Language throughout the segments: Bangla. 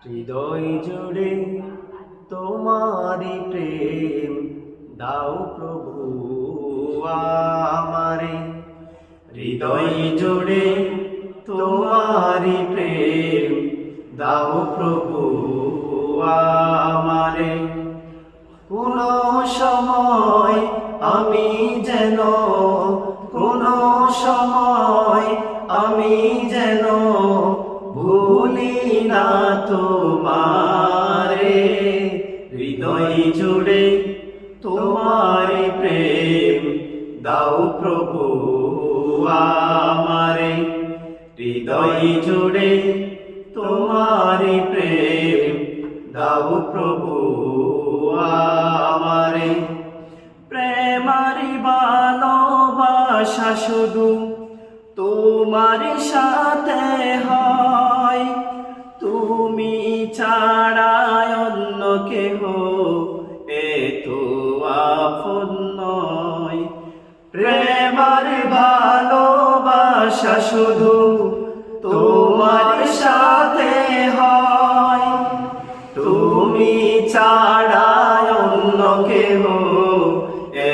হৃদয় জুড়ে তোমারি প্রেম দাও প্রভু আমারে। হৃদয় জুড়ে তোমারি প্রেম দাও প্রভু আমারে। কোন সময় আমি যেন ভুলি না তোমারে। হৃদয় জুড়ে তোমারি প্রেম দাও প্রভু আমারে। হৃদয় জুড়ে তোমারি প্রেম দাও প্রভু আমারে। প্রেমারি ভালোবাসা শুধু তোমার সাথে হয়, তুমি ছাড়া অন্য কেহ এত আপন নয়। প্রেমার ভালোবাসা শুধু তোমার সাথে হয়, তুমি ছাড়া অন্য কেহ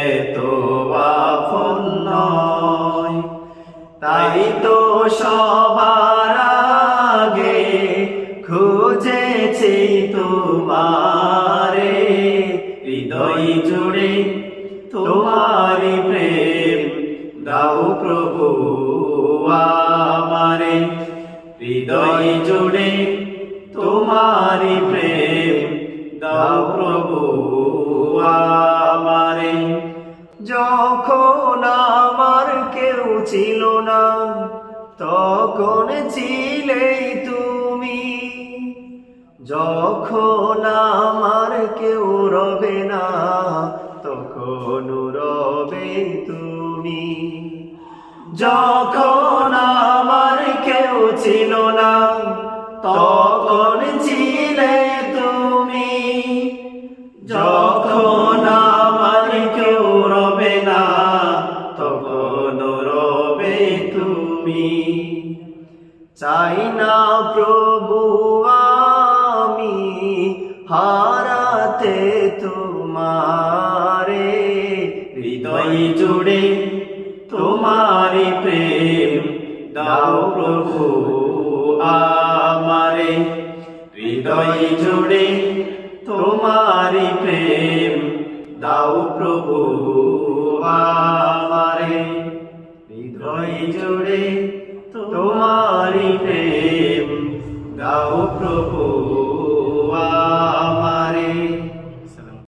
এত আপন নয়। তাই তো সবার আগে খুঁজেছি তোমারে। হৃদয় জুড়ে তোমারি প্রেম দাও প্রভু আমারে। হৃদয় জুড়ে তোমারি প্রেম দাও প্রভু আমারে। যখন আমার কেউ ছিল না তখন ছিলেই তুমি, যখন আমার কেউ রবে না তখন রবে তুমি। যখন আমার কেউ ছিল না তখন ছিলে তুমি, যখন আমার কেউ রবে না তখন রবে তুমি। চাই না প্রভু আমি হারাতে তোমারে। হৃদয় জুড়ে তোমারি প্রেম দাও প্রভু আমারে। হৃদয় জুড়ে তোমারি প্রেম দাও প্রভু আমারে। হৃদয় জুড়ে তোমারি প্রেম দাও প্রভু